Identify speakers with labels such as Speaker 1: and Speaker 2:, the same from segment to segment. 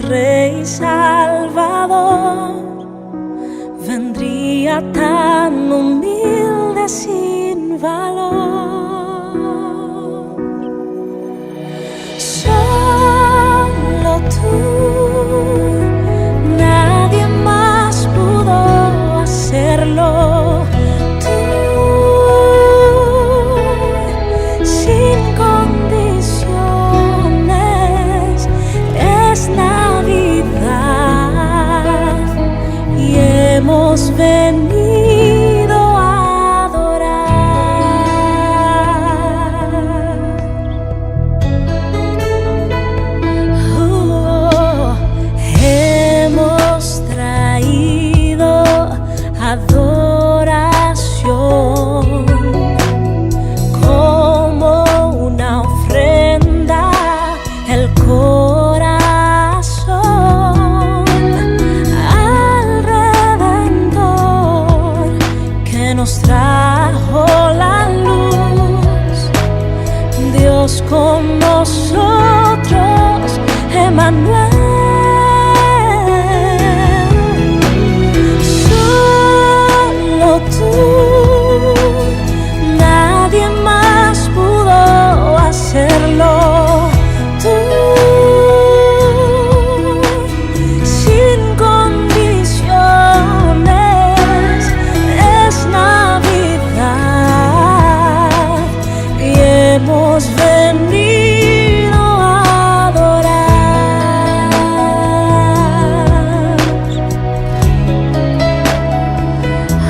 Speaker 1: Rey Salvador, vendría tan humilde sin valor. Solo tú, nadie más pudo hacerlo. Tú, sin condiciones, es Navidad y hemos venido a adorar. Hemos traído adoración como una ofrenda, el corazón al Redentor que nos trajo la luz. Dios con nosotros, Emmanuel. Solo tú, nadie más pudo hacerlo. Tú, sin condiciones, es Navidad y hemos venido a adorar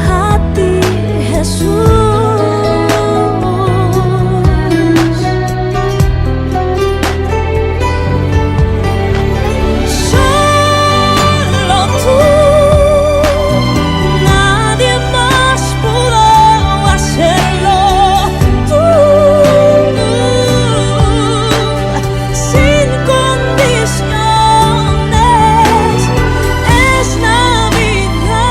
Speaker 1: a ti, Jesús. Solo tú, nadie más pudo hacerlo. Tú, sin condiciones, es Navidad.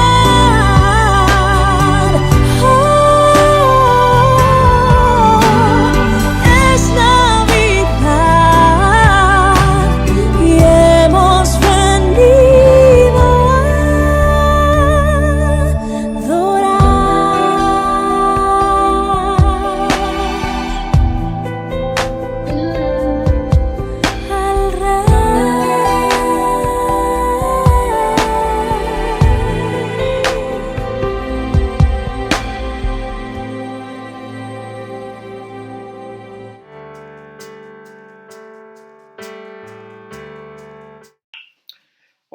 Speaker 1: Es Navidad y hemos venido a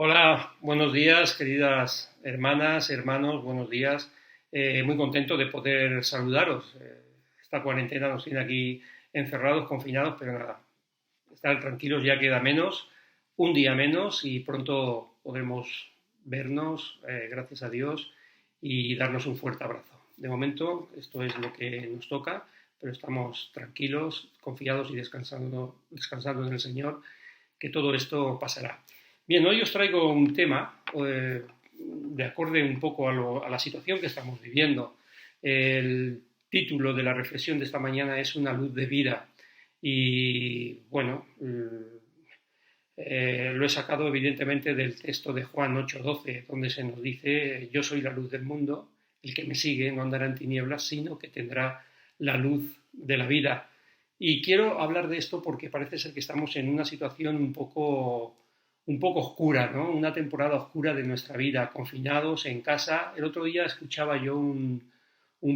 Speaker 2: Hola, buenos días, queridas hermanas, hermanos, buenos días. Muy contento de poder saludaros. Esta cuarentena nos tiene aquí encerrados, confinados, pero nada, estar tranquilos, ya queda menos, un día menos y pronto podremos vernos, gracias a Dios, y darnos un fuerte abrazo. De momento, esto es lo que nos toca, pero estamos tranquilos, confiados y descansando en el Señor, que todo esto pasará. Bien, hoy os traigo un tema de acorde un poco a la situación que estamos viviendo. El título de la reflexión de esta mañana es Una luz de vida. Y bueno, lo he sacado evidentemente del texto de Juan 8:12, donde se nos dice: yo soy la luz del mundo, el que me sigue no andará en tinieblas, sino que tendrá la luz de la vida. Y quiero hablar de esto porque parece ser que estamos en una situación un poco oscura, ¿no? Una temporada oscura de nuestra vida, confinados en casa. El otro día escuchaba yo un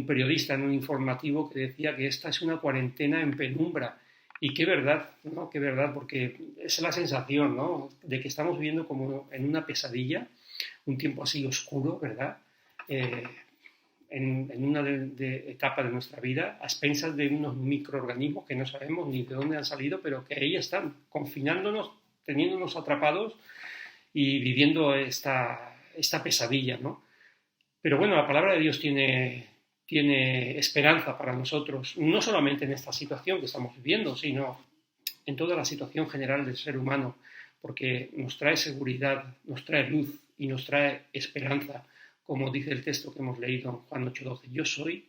Speaker 2: periodista en un informativo que decía que esta es una cuarentena en penumbra. Y qué verdad, ¿no? Qué verdad, porque es la sensación, ¿no?, de que estamos viviendo como en una pesadilla, un tiempo así oscuro, ¿verdad? En una etapa de nuestra vida, a expensas de unos microorganismos que no sabemos ni de dónde han salido, pero que ahí están, confinándonos, teniéndonos atrapados y viviendo esta pesadilla, ¿no? Pero bueno, la palabra de Dios tiene esperanza para nosotros, no solamente en esta situación que estamos viviendo, sino en toda la situación general del ser humano, porque nos trae seguridad, nos trae luz y nos trae esperanza, como dice el texto que hemos leído en Juan 8:12. Yo soy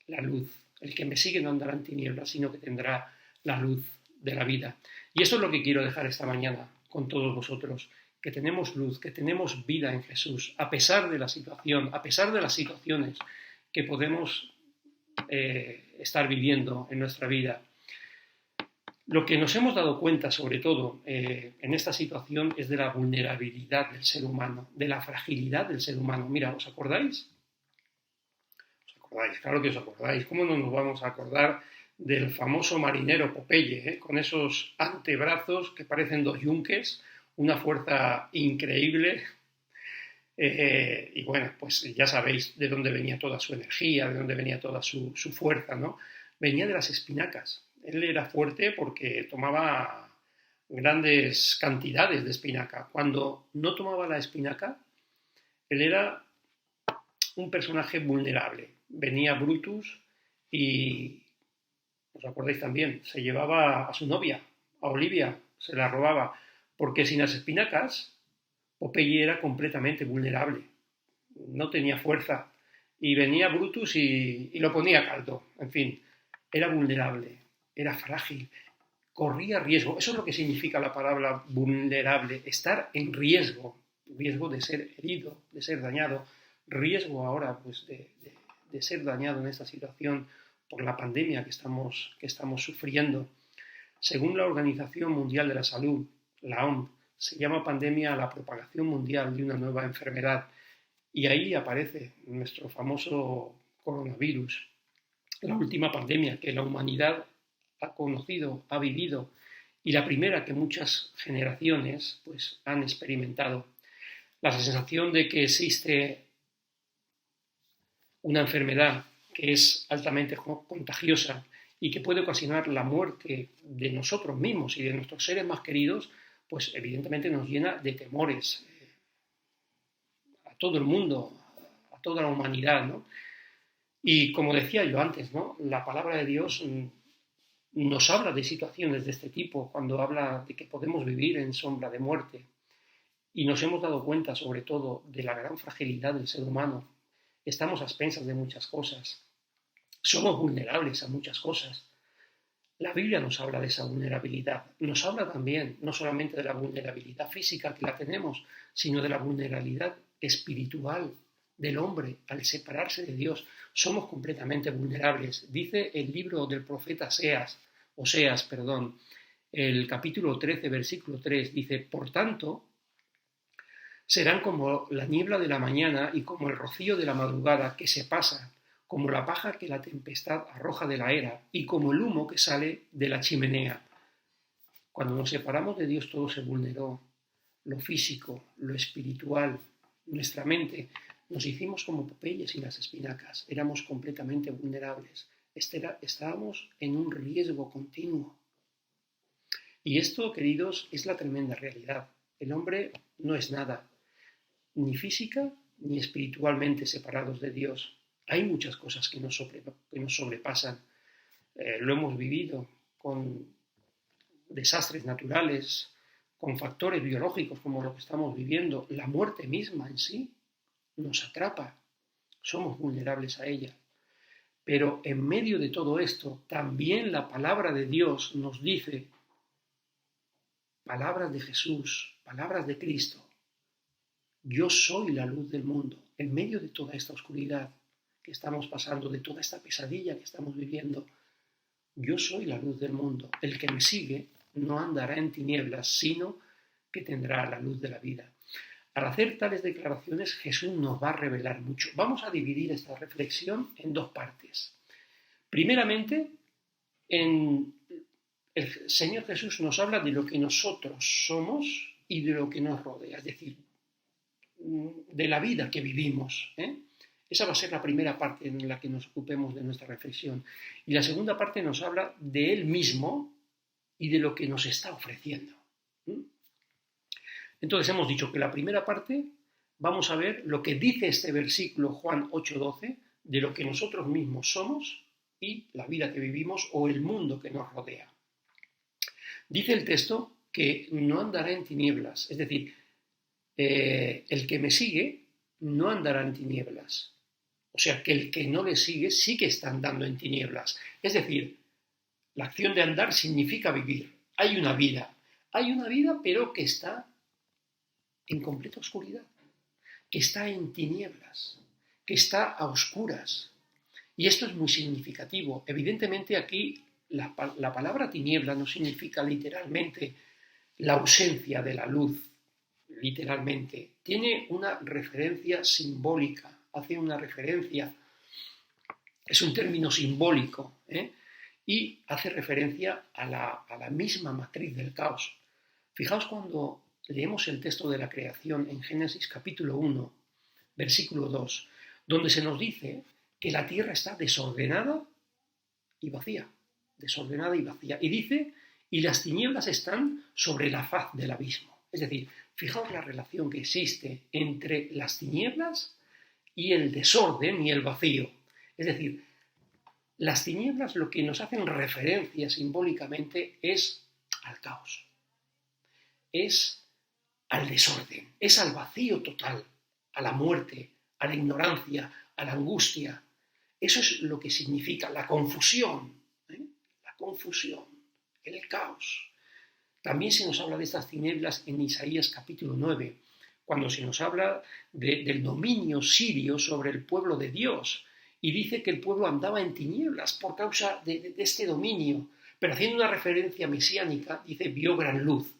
Speaker 2: la luz, el que me sigue no andará en tinieblas, sino que tendrá la luz de la vida. Y eso es lo que quiero dejar esta mañana con todos vosotros, que tenemos luz, que tenemos vida en Jesús, a pesar de la situación, a pesar de las situaciones que podemos estar viviendo en nuestra vida. Lo que nos hemos dado cuenta, sobre todo, en esta situación es de la vulnerabilidad del ser humano, de la fragilidad del ser humano. Mira, ¿os acordáis? ¿Os acordáis? Claro que os acordáis. ¿Cómo no nos vamos a acordar del famoso marinero Popeye, con esos antebrazos que parecen dos yunques, una fuerza increíble? Y bueno, pues ya sabéis de dónde venía toda su energía, de dónde venía toda su fuerza, ¿no? Venía de las espinacas. Él era fuerte porque tomaba grandes cantidades de espinaca. Cuando no tomaba la espinaca, él era un personaje vulnerable. Venía Brutus y, ¿os acordáis también? Se llevaba a su novia, a Olivia, se la robaba, porque sin las espinacas Popeye era completamente vulnerable, no tenía fuerza, y venía Brutus y lo ponía a caldo. En fin, era vulnerable, era frágil, corría riesgo. Eso es lo que significa la palabra vulnerable, estar en riesgo de ser herido, de ser dañado, riesgo ahora pues de ser dañado en esta situación por la pandemia que estamos sufriendo. Según la Organización Mundial de la Salud, la OMS, se llama pandemia a la propagación mundial de una nueva enfermedad, y ahí aparece nuestro famoso coronavirus, la última pandemia que la humanidad ha conocido, ha vivido, y la primera que muchas generaciones pues, han experimentado. La sensación de que existe una enfermedad que es altamente contagiosa y que puede ocasionar la muerte de nosotros mismos y de nuestros seres más queridos, pues evidentemente nos llena de temores a todo el mundo, a toda la humanidad, ¿no? Y como decía yo antes, ¿no? La palabra de Dios nos habla de situaciones de este tipo, cuando habla de que podemos vivir en sombra de muerte. Y nos hemos dado cuenta, sobre todo, de la gran fragilidad del ser humano. Estamos a expensas de muchas cosas. Somos vulnerables a muchas cosas. La Biblia nos habla de esa vulnerabilidad. Nos habla también, no solamente de la vulnerabilidad física que la tenemos, sino de la vulnerabilidad espiritual del hombre al separarse de Dios. Somos completamente vulnerables. Dice el libro del profeta Oseas, el capítulo 13, versículo 3, dice: por tanto, serán como la niebla de la mañana y como el rocío de la madrugada que se pasa, como la paja que la tempestad arroja de la era y como el humo que sale de la chimenea. Cuando nos separamos de Dios todo se vulneró, lo físico, lo espiritual, nuestra mente. Nos hicimos como Popeye sin las espinacas, éramos completamente vulnerables, estábamos en un riesgo continuo. Y esto, queridos, es la tremenda realidad. El hombre no es nada, ni física ni espiritualmente separados de Dios. Hay muchas cosas que nos sobrepasan. Lo hemos vivido con desastres naturales, con factores biológicos como lo que estamos viviendo. La muerte misma en sí nos atrapa. Somos vulnerables a ella. Pero en medio de todo esto, también la palabra de Dios nos dice, palabras de Jesús, palabras de Cristo: yo soy la luz del mundo. En medio de toda esta oscuridad que estamos pasando, de toda esta pesadilla que estamos viviendo, yo soy la luz del mundo. El que me sigue no andará en tinieblas, sino que tendrá la luz de la vida. Al hacer tales declaraciones, Jesús nos va a revelar mucho. Vamos a dividir esta reflexión en dos partes. Primeramente, el Señor Jesús nos habla de lo que nosotros somos y de lo que nos rodea, es decir, de la vida que vivimos. Esa va a ser la primera parte en la que nos ocupemos de nuestra reflexión. Y la segunda parte nos habla de Él mismo y de lo que nos está ofreciendo. Entonces hemos dicho que la primera parte vamos a ver lo que dice este versículo Juan 8:12 de lo que nosotros mismos somos y la vida que vivimos o el mundo que nos rodea. Dice el texto que no andará en tinieblas, es decir, el que me sigue no andará en tinieblas. O sea, que el que no le sigue sí que está andando en tinieblas. Es decir, la acción de andar significa vivir. Hay una vida, Hay una vida, pero que está en completa oscuridad, que está en tinieblas, que está a oscuras. Y esto es muy significativo. Evidentemente aquí la palabra tiniebla no significa literalmente la ausencia de la luz, literalmente. Tiene una referencia simbólica, hace una referencia, es un término simbólico, y hace referencia a la misma matriz del caos. Fijaos cuando leemos el texto de la creación en Génesis capítulo 1, versículo 2, donde se nos dice que la tierra está desordenada y vacía, desordenada y vacía. Y dice, y las tinieblas están sobre la faz del abismo. Es decir, fijaos la relación que existe entre las tinieblas y el desorden y el vacío. Es decir, las tinieblas lo que nos hacen referencia simbólicamente es al caos, es al desorden, es al vacío total, a la muerte, a la ignorancia, a la angustia. Eso es lo que significa la confusión, la confusión, el caos. También se nos habla de estas tinieblas en Isaías capítulo 9, cuando se nos habla del dominio sirio sobre el pueblo de Dios, y dice que el pueblo andaba en tinieblas por causa de este dominio, pero haciendo una referencia mesiánica, dice, vio gran luz,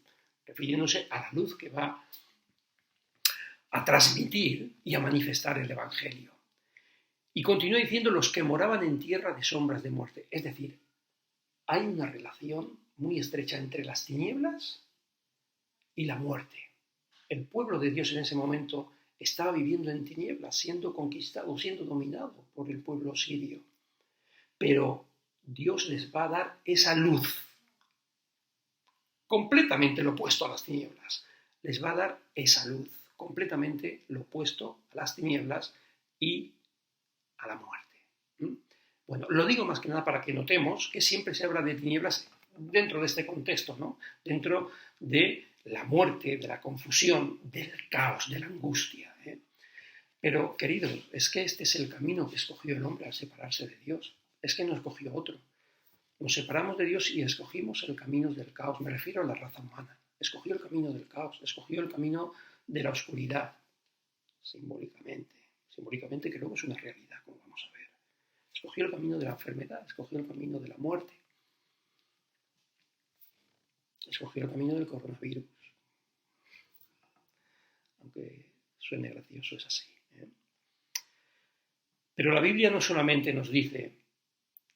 Speaker 2: refiriéndose a la luz que va a transmitir y a manifestar el Evangelio. Y continúa diciendo los que moraban en tierra de sombras de muerte. Es decir, hay una relación muy estrecha entre las tinieblas y la muerte. El pueblo de Dios en ese momento estaba viviendo en tinieblas, siendo conquistado, siendo dominado por el pueblo sirio. Pero Dios les va a dar esa luz, completamente lo opuesto a las tinieblas. Les va a dar esa luz, completamente lo opuesto a las tinieblas y a la muerte. Bueno, lo digo más que nada para que notemos que siempre se habla de tinieblas dentro de este contexto, ¿no? Dentro de la muerte, de la confusión, del caos, de la angustia. Pero, queridos, es que este es el camino que escogió el hombre al separarse de Dios. Es que no escogió otro. Nos separamos de Dios y escogimos el camino del caos. Me refiero a la raza humana. Escogió el camino del caos, escogió el camino de la oscuridad, simbólicamente. Simbólicamente, que luego es una realidad, como vamos a ver. Escogió el camino de la enfermedad, escogió el camino de la muerte, escogió el camino del coronavirus. Aunque suene gracioso, es así. Pero la Biblia no solamente nos dice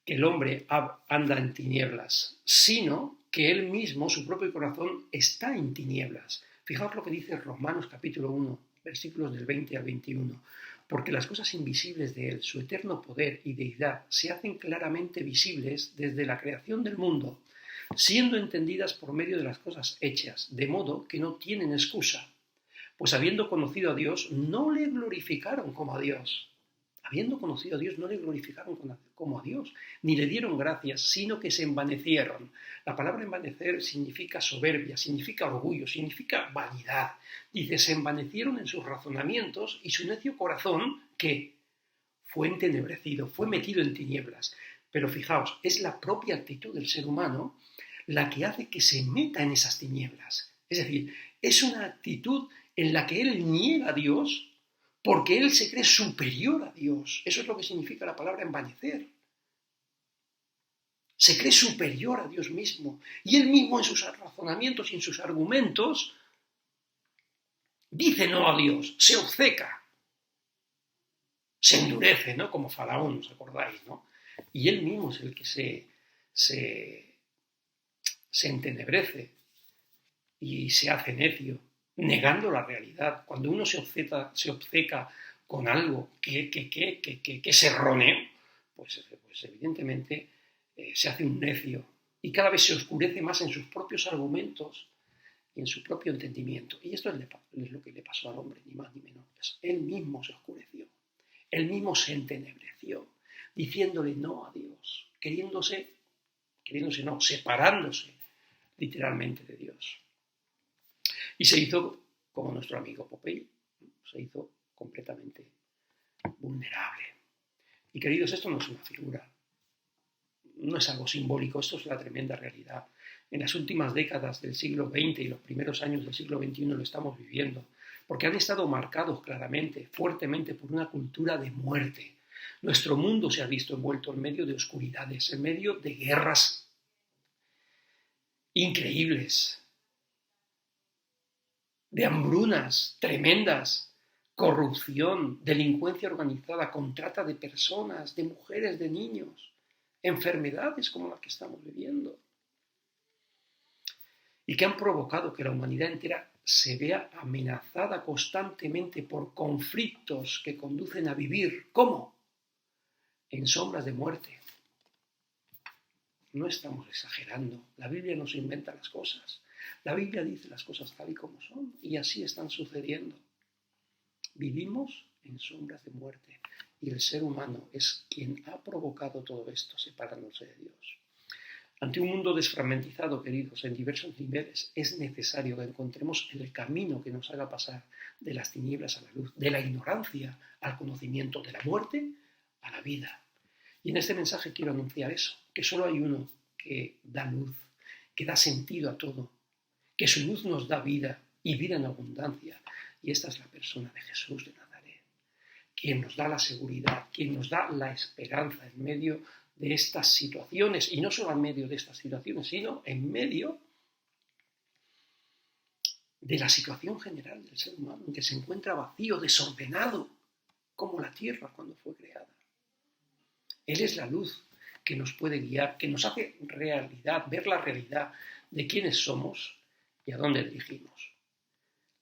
Speaker 2: que el hombre anda en tinieblas, sino que él mismo, su propio corazón, está en tinieblas. Fijaos lo que dice Romanos capítulo 1, versículos del 20 al 21. Porque las cosas invisibles de él, su eterno poder y deidad, se hacen claramente visibles desde la creación del mundo, siendo entendidas por medio de las cosas hechas, de modo que no tienen excusa. Pues habiendo conocido a Dios, no le glorificaron como a Dios. Habiendo conocido a Dios, no le glorificaron como a Dios, ni le dieron gracias, sino que se envanecieron. La palabra envanecer significa soberbia, significa orgullo, significa vanidad. Dice, se envanecieron en sus razonamientos y su necio corazón, ¿qué? Fue entenebrecido, fue metido en tinieblas. Pero fijaos, es la propia actitud del ser humano la que hace que se meta en esas tinieblas. Es decir, es una actitud en la que él niega a Dios porque él se cree superior a Dios. Eso es lo que significa la palabra envanecer. Se cree superior a Dios mismo. Y él mismo en sus razonamientos y en sus argumentos dice no a Dios, se obceca, se endurece, ¿no? Como Faraón, ¿os acordáis, no? Y él mismo es el que se entenebrece y se hace necio, negando la realidad. Cuando uno se obceca con algo que es erróneo, pues evidentemente se hace un necio y cada vez se oscurece más en sus propios argumentos y en su propio entendimiento. Y esto es lo que le pasó al hombre, ni más ni menos. Él mismo se oscureció, él mismo se entenebreció, diciéndole no a Dios, separándose literalmente de Dios. Y se hizo como nuestro amigo Popeye, se hizo completamente vulnerable. Y queridos, esto no es una figura no es algo simbólico, esto es la tremenda realidad. En las últimas décadas del siglo XX y los primeros años del siglo XXI lo estamos viviendo, porque han estado marcados claramente, fuertemente, por una cultura de muerte. Nuestro mundo se ha visto envuelto en medio de oscuridades, en medio de guerras increíbles, de hambrunas tremendas, corrupción, delincuencia organizada, contrata de personas, de mujeres, de niños, enfermedades como las que estamos viviendo, y que han provocado que la humanidad entera se vea amenazada constantemente por conflictos que conducen a vivir, ¿cómo? En sombras de muerte. No estamos exagerando, la Biblia no se inventa las cosas, la Biblia dice las cosas tal y como son, y así están sucediendo. Vivimos en sombras de muerte, y el ser humano es quien ha provocado todo esto, separándose de Dios. Ante un mundo desfragmentizado, queridos, en diversos niveles, es necesario que encontremos el camino que nos haga pasar de las tinieblas a la luz, de la ignorancia al conocimiento, de la muerte a la vida. Y en este mensaje quiero anunciar eso, que solo hay uno que da luz, que da sentido a todo, que su luz nos da vida y vida en abundancia. Y esta es la persona de Jesús de Nazaret, quien nos da la seguridad, quien nos da la esperanza en medio de estas situaciones, y no solo en medio de estas situaciones, sino en medio de la situación general del ser humano, en que se encuentra vacío, desordenado, como la tierra cuando fue creada. Él es la luz que nos puede guiar, que nos hace realidad, ver la realidad de quiénes somos y a dónde dirigimos.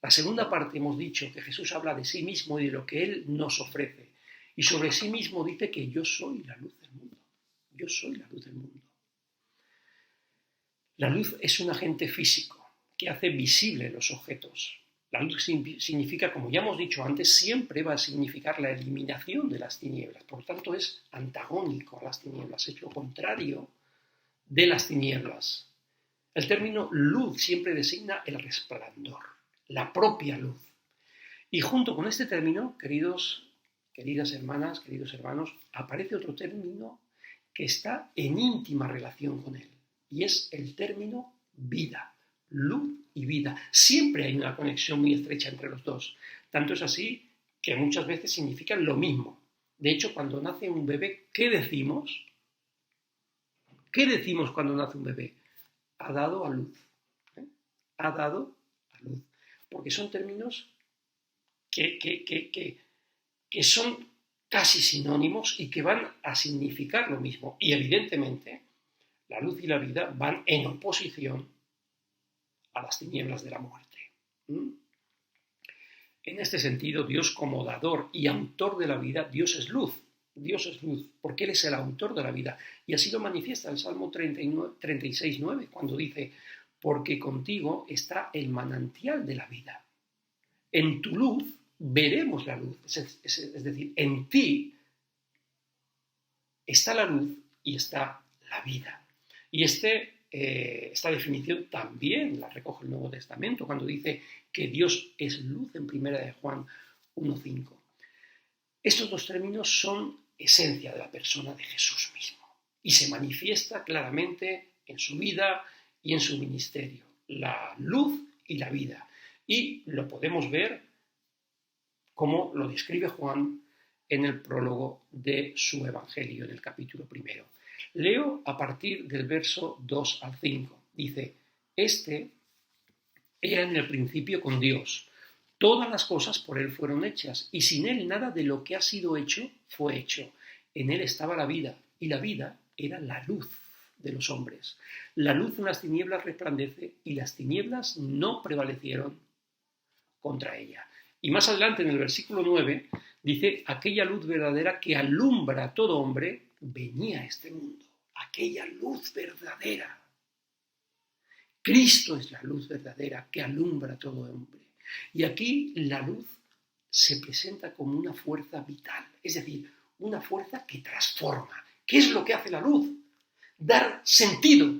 Speaker 2: La segunda parte hemos dicho que Jesús habla de sí mismo y de lo que Él nos ofrece. Y sobre sí mismo dice que yo soy la luz del mundo. Yo soy la luz del mundo. La luz es un agente físico que hace visible los objetos. La luz significa, como ya hemos dicho antes, siempre va a significar la eliminación de las tinieblas. Por lo tanto, es antagónico a las tinieblas, es lo contrario de las tinieblas. El término luz siempre designa el resplandor, la propia luz. Y junto con este término, queridas hermanas, queridos hermanos, aparece otro término que está en íntima relación con él, y es el término vida, luz y vida. Siempre hay una conexión muy estrecha entre los dos. Tanto es así que muchas veces significan lo mismo. De hecho, cuando nace un bebé, ¿qué decimos? ¿Qué decimos cuando nace un bebé? Ha dado a luz. Ha dado a luz. Porque son términos que son casi sinónimos y que van a significar lo mismo. Y evidentemente, la luz y la vida van en oposición a las tinieblas de la muerte. En este sentido, Dios como dador y autor de la vida, Dios es luz. Dios es luz, porque Él es el autor de la vida. Y así lo manifiesta el Salmo 36:9, cuando dice, porque contigo está el manantial de la vida. En tu luz veremos la luz. Es decir, en ti está la luz y está la vida. Y esta definición también la recoge el Nuevo Testamento cuando dice que Dios es luz en 1 de Juan 1:5. Estos dos términos son esencia de la persona de Jesús mismo y se manifiesta claramente en su vida y en su ministerio, la luz y la vida. Y lo podemos ver como lo describe Juan en el prólogo de su Evangelio, en el capítulo 1. Leo a partir del verso 2 al 5. Dice, este era en el principio con Dios. Todas las cosas por Él fueron hechas, y sin Él nada de lo que ha sido hecho fue hecho. En Él estaba la vida, y la vida era la luz de los hombres. La luz en las tinieblas resplandece, y las tinieblas no prevalecieron contra ella. Y más adelante, en el versículo 9, dice, aquella luz verdadera que alumbra a todo hombre, venía a este mundo. Aquella luz verdadera. Cristo es la luz verdadera que alumbra a todo hombre. Y aquí la luz se presenta como una fuerza vital, es decir, una fuerza que transforma. ¿Qué es lo que hace la luz? Dar sentido,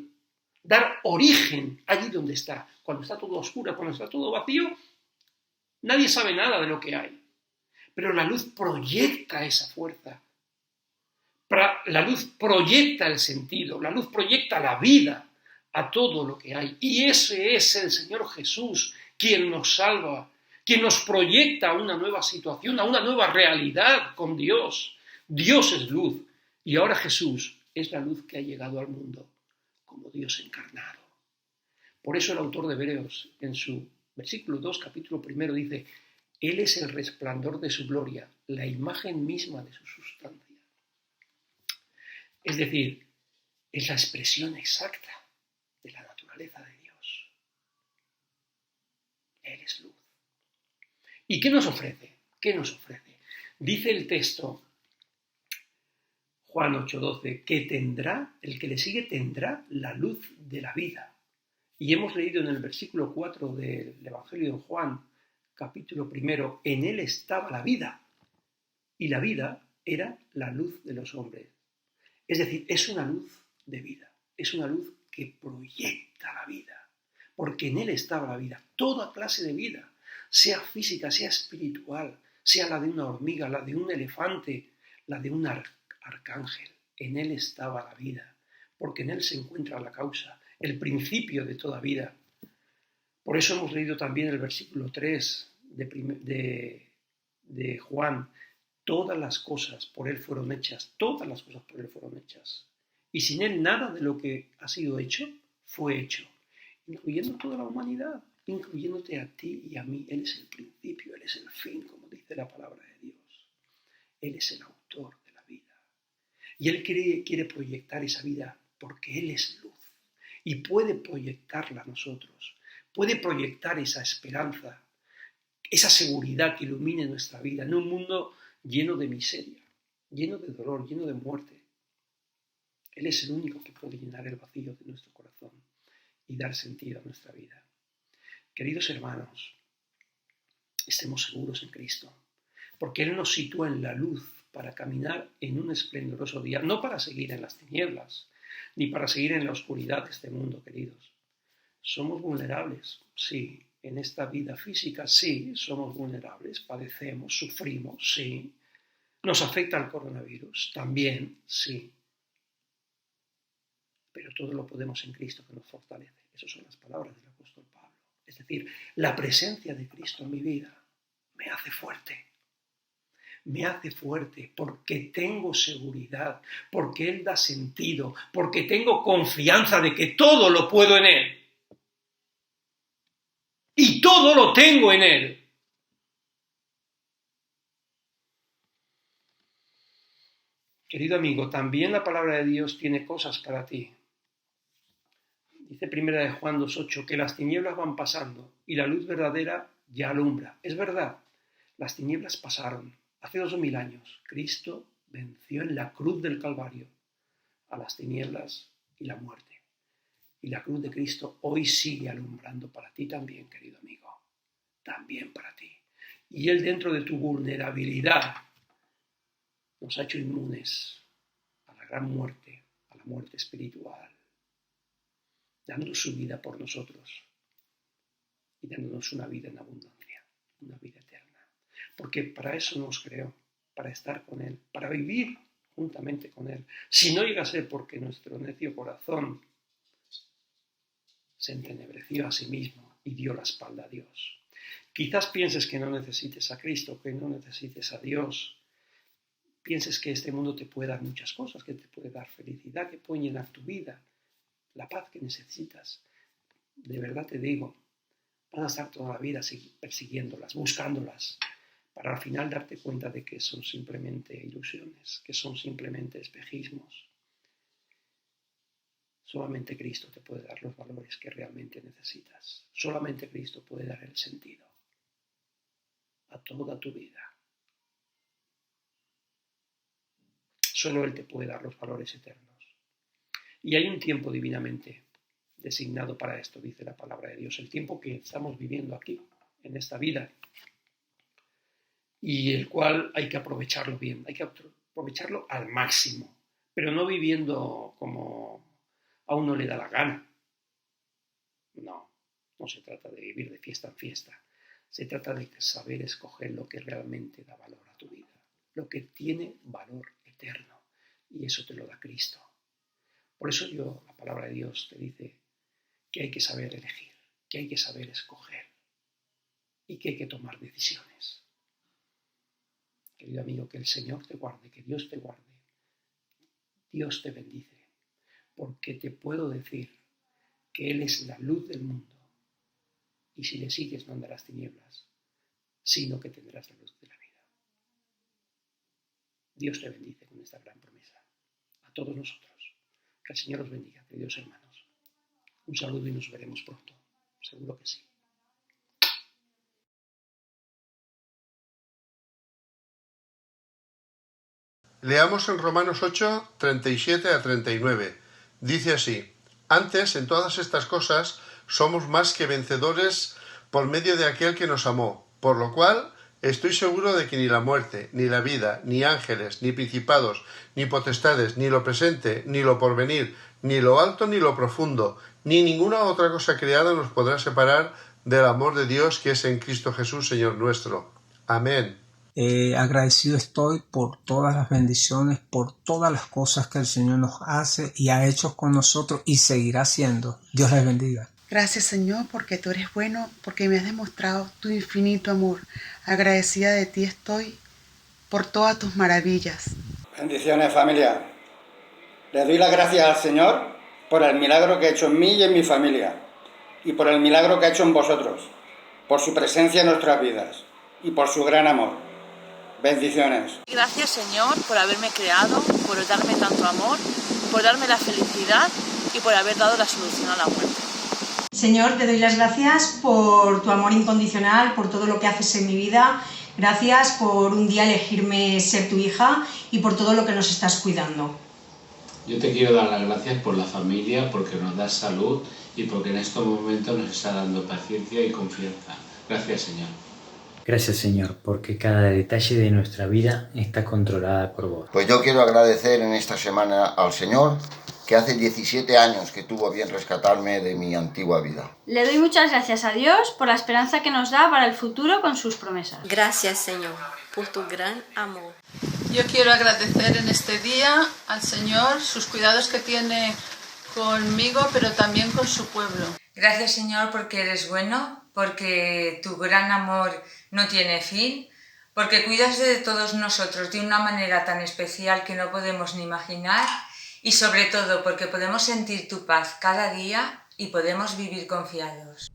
Speaker 2: dar origen allí donde está. Cuando está todo oscuro, cuando está todo vacío, nadie sabe nada de lo que hay. Pero la luz proyecta esa fuerza La luz proyecta el sentido, la luz proyecta la vida a todo lo que hay. Y ese es el Señor Jesús, quien nos salva, quien nos proyecta a una nueva situación, a una nueva realidad con Dios. Dios es luz y ahora Jesús es la luz que ha llegado al mundo como Dios encarnado. Por eso el autor de Hebreos, en su versículo 2, capítulo 1, dice: Él es el resplandor de su gloria, la imagen misma de su sustancia. Es decir, es la expresión exacta de la naturaleza de Dios. Él es luz. ¿Y qué nos ofrece? ¿Qué nos ofrece? Dice el texto, Juan 8:12, que tendrá, el que le sigue tendrá la luz de la vida. Y hemos leído en el versículo 4 del Evangelio de Juan, capítulo 1, en él estaba la vida. Y la vida era la luz de los hombres. Es decir, es una luz de vida. Es una luz que proyecta la vida. Porque en él estaba la vida. Toda clase de vida, sea física, sea espiritual, sea la de una hormiga, la de un elefante, la de un arcángel. En él estaba la vida. Porque en él se encuentra la causa, el principio de toda vida. Por eso hemos leído también el versículo 3 de Juan: todas las cosas por él fueron hechas, todas las cosas por él fueron hechas. Y sin él nada de lo que ha sido hecho fue hecho, incluyendo toda la humanidad, incluyéndote a ti y a mí. Él es el principio, él es el fin, como dice la palabra de Dios. Él es el autor de la vida. Y él quiere proyectar esa vida porque él es luz. Y puede proyectarla a nosotros, puede proyectar esa esperanza, esa seguridad que ilumine nuestra vida en un mundo lleno de miseria, lleno de dolor, lleno de muerte. Él es el único que puede llenar el vacío de nuestro corazón y dar sentido a nuestra vida. Queridos hermanos, estemos seguros en Cristo, porque Él nos sitúa en la luz para caminar en un esplendoroso día, no para seguir en las tinieblas, ni para seguir en la oscuridad de este mundo, queridos. Somos vulnerables, sí, en esta vida física, sí, somos vulnerables, padecemos, sufrimos, sí. Nos afecta el coronavirus, también, sí. Pero todo lo podemos en Cristo que nos fortalece. Esas son las palabras del apóstol Pablo. Es decir, la presencia de Cristo en mi vida me hace fuerte. Me hace fuerte porque tengo seguridad, porque Él da sentido, porque tengo confianza de que todo lo puedo en Él. Y todo lo tengo en Él. Querido amigo, también la palabra de Dios tiene cosas para ti. Dice primera de Juan 2:8 que las tinieblas van pasando y la luz verdadera ya alumbra. Es verdad, las tinieblas pasaron. Hace 2000 años, Cristo venció en la cruz del Calvario a las tinieblas y la muerte. Y la cruz de Cristo hoy sigue alumbrando para ti también, querido amigo. También para ti. Y Él, dentro de tu vulnerabilidad, nos ha hecho inmunes a la gran muerte, a la muerte espiritual, dando su vida por nosotros y dándonos una vida en abundancia, una vida eterna. Porque para eso nos creó, para estar con Él, para vivir juntamente con Él. Si no llega a ser porque nuestro necio corazón se entenebreció a sí mismo y dio la espalda a Dios. Quizás pienses que no necesites a Cristo, que no necesites a Dios. Pienses que este mundo te puede dar muchas cosas, que te puede dar felicidad, que puede llenar tu vida, la paz que necesitas. De verdad te digo, vas a estar toda la vida persiguiéndolas, buscándolas, para al final darte cuenta de que son simplemente ilusiones, que son simplemente espejismos. Solamente Cristo te puede dar los valores que realmente necesitas. Solamente Cristo puede dar el sentido a toda tu vida. Solo Él te puede dar los valores eternos. Y hay un tiempo divinamente designado para esto, dice la palabra de Dios. El tiempo que estamos viviendo aquí, en esta vida, y el cual hay que aprovecharlo bien, hay que aprovecharlo al máximo, pero no viviendo como a uno le da la gana. No se trata de vivir de fiesta en fiesta. Se trata de saber escoger lo que realmente da valor a tu vida, lo que tiene valor eterno, y eso te lo da Cristo. Por eso la palabra de Dios te dice que hay que saber elegir, que hay que saber escoger y que hay que tomar decisiones. Querido amigo, que el Señor te guarde, que Dios te guarde. Dios te bendice, porque te puedo decir que Él es la luz del mundo y si le sigues no andarás tinieblas, sino que tendrás la luz de la vida. Dios te bendice con esta gran promesa. A todos nosotros. Que el Señor os bendiga, queridos hermanos. Un saludo y nos veremos pronto. Seguro que sí.
Speaker 3: Leamos en Romanos 8, 37 a 39. Dice así: Antes, en todas estas cosas, somos más que vencedores por medio de aquel que nos amó, por lo cual estoy seguro de que ni la muerte, ni la vida, ni ángeles, ni principados, ni potestades, ni lo presente, ni lo porvenir, ni lo alto, ni lo profundo, ni ninguna otra cosa creada nos podrá separar del amor de Dios que es en Cristo Jesús, Señor nuestro. Amén.
Speaker 4: Agradecido estoy por todas las bendiciones, por todas las cosas que el Señor nos hace y ha hecho con nosotros y seguirá haciendo. Dios les bendiga.
Speaker 5: Gracias, Señor, porque tú eres bueno, porque me has demostrado tu infinito amor. Agradecida de ti estoy por todas tus maravillas.
Speaker 6: Bendiciones, familia. Le doy las gracias al Señor por el milagro que ha hecho en mí y en mi familia, y por el milagro que ha hecho en vosotros, por su presencia en nuestras vidas y por su gran amor. Bendiciones.
Speaker 7: Gracias, Señor, por haberme creado, por darme tanto amor, por darme la felicidad y por haber dado la solución a la muerte.
Speaker 8: Señor, te doy las gracias por tu amor incondicional, por todo lo que haces en mi vida. Gracias por un día elegirme ser tu hija y por todo lo que nos estás cuidando.
Speaker 9: Yo te quiero dar las gracias por la familia, porque nos das salud y porque en estos momentos nos está dando paciencia y confianza. Gracias, Señor.
Speaker 10: Gracias, Señor, porque cada detalle de nuestra vida está controlada por vos.
Speaker 11: Pues yo quiero agradecer en esta semana al Señor, que hace 17 años que tuvo bien rescatarme de mi antigua vida.
Speaker 12: Le doy muchas gracias a Dios por la esperanza que nos da para el futuro con sus promesas.
Speaker 13: Gracias, Señor, por tu gran amor.
Speaker 14: Yo quiero agradecer en este día al Señor sus cuidados que tiene conmigo, pero también con su pueblo.
Speaker 15: Gracias, Señor, porque eres bueno, porque tu gran amor no tiene fin, porque cuidas de todos nosotros de una manera tan especial que no podemos ni imaginar, y sobre todo porque podemos sentir tu paz cada día y podemos vivir confiados.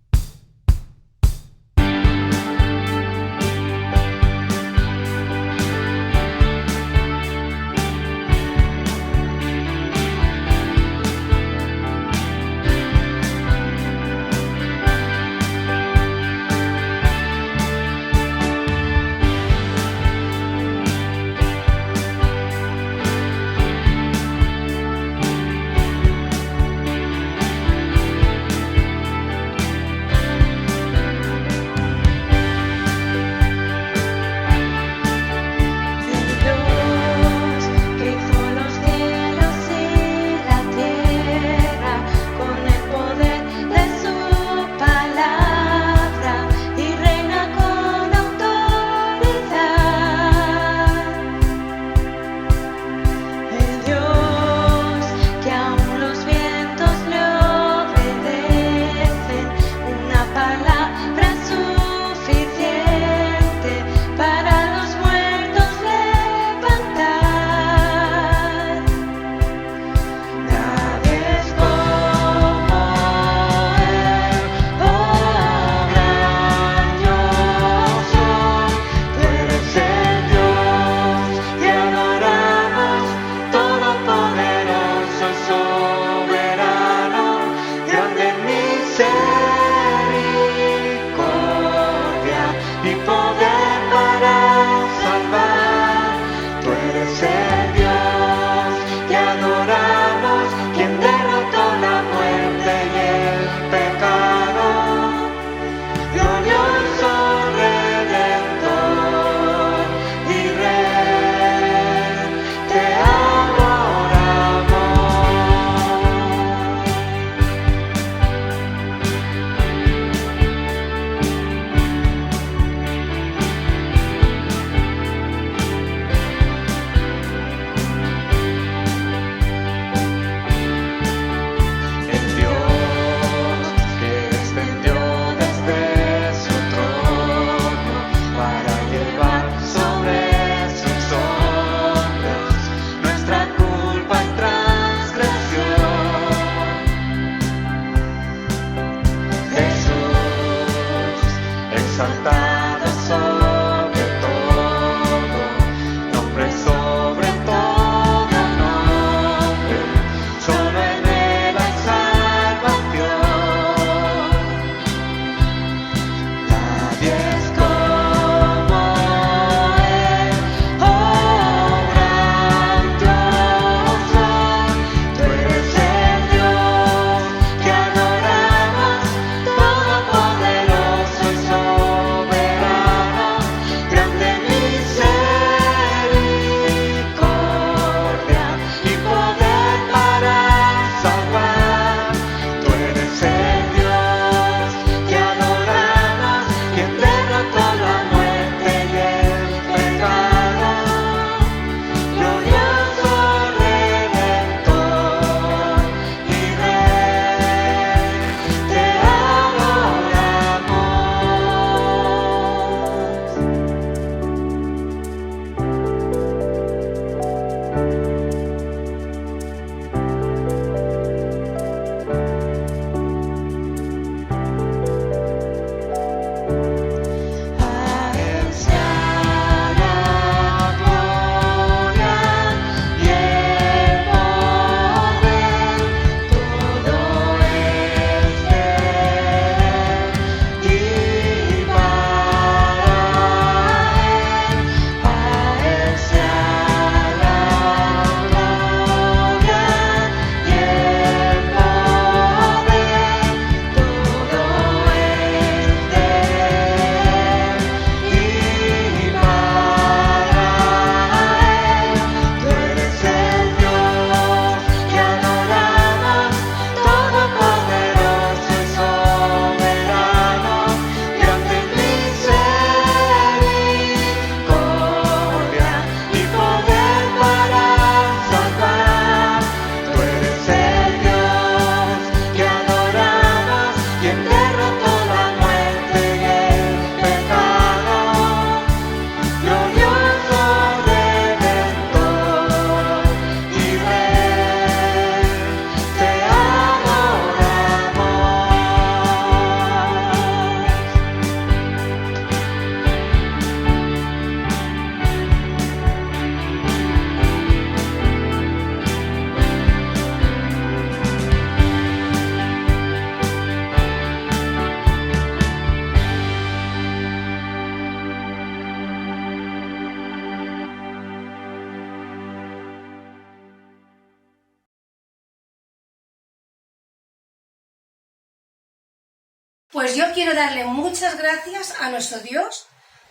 Speaker 16: Pues yo quiero darle muchas gracias a nuestro Dios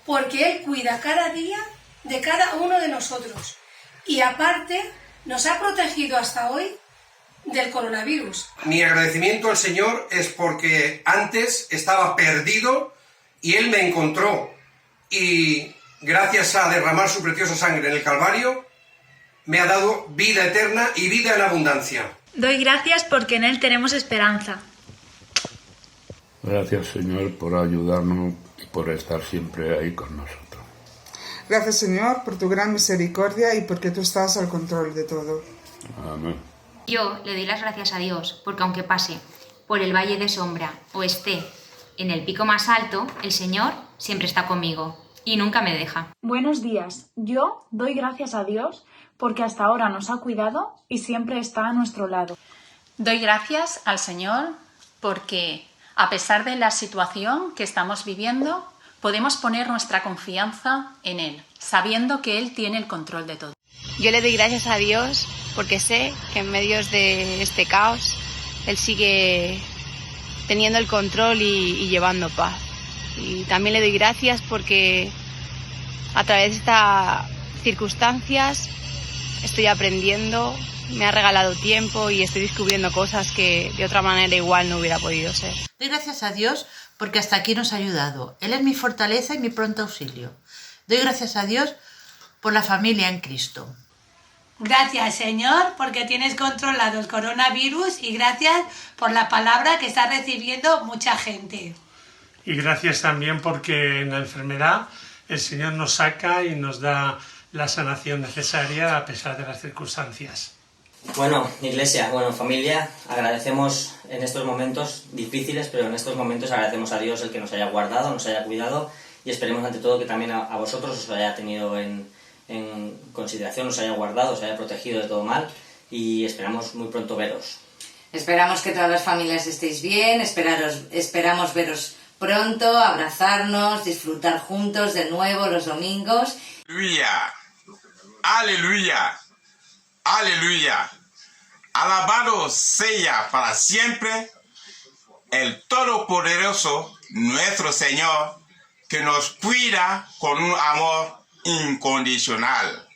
Speaker 16: porque Él cuida cada día de cada uno de nosotros y aparte nos ha protegido hasta hoy del coronavirus.
Speaker 17: Mi agradecimiento al Señor es porque antes estaba perdido y Él me encontró y gracias a derramar su preciosa sangre en el Calvario me ha dado vida eterna y vida en abundancia.
Speaker 18: Doy gracias porque en Él tenemos esperanza.
Speaker 19: Gracias, Señor, por ayudarnos y por estar siempre ahí con nosotros.
Speaker 20: Gracias, Señor, por tu gran misericordia y porque tú estás al control de todo.
Speaker 19: Amén.
Speaker 21: Yo le doy las gracias a Dios porque aunque pase por el valle de sombra o esté en el pico más alto, el Señor siempre está conmigo y nunca me deja.
Speaker 18: Buenos días. Yo doy gracias a Dios porque hasta ahora nos ha cuidado y siempre está a nuestro lado.
Speaker 22: Doy gracias al Señor porque, a pesar de la situación que estamos viviendo, podemos poner nuestra confianza en Él, sabiendo que Él tiene el control de todo.
Speaker 23: Yo le doy gracias a Dios porque sé que en medio de este caos Él sigue teniendo el control y llevando paz. Y también le doy gracias porque a través de estas circunstancias estoy aprendiendo, me ha regalado tiempo y estoy descubriendo cosas que de otra manera igual no hubiera podido ser.
Speaker 24: Doy gracias a Dios porque hasta aquí nos ha ayudado. Él es mi fortaleza y mi pronto auxilio. Doy gracias a Dios por la familia en Cristo.
Speaker 25: Gracias, Señor, porque tienes controlado el coronavirus y gracias por la palabra que está recibiendo mucha gente.
Speaker 26: Y gracias también porque en la enfermedad el Señor nos saca y nos da la sanación necesaria a pesar de las circunstancias.
Speaker 27: Bueno, Iglesia, familia, agradecemos en estos momentos difíciles, pero en estos momentos agradecemos a Dios el que nos haya guardado, nos haya cuidado y esperemos ante todo que también a vosotros os haya tenido en consideración, os haya guardado, os haya protegido de todo mal y esperamos muy pronto veros.
Speaker 28: Esperamos que todas las familias estéis bien, esperamos veros pronto, abrazarnos, disfrutar juntos de nuevo los domingos.
Speaker 29: Aleluya, aleluya, aleluya. Alabado sea para siempre el Todopoderoso, nuestro Señor, que nos cuida con un amor incondicional.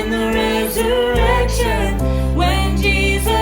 Speaker 1: in the resurrection when Jesus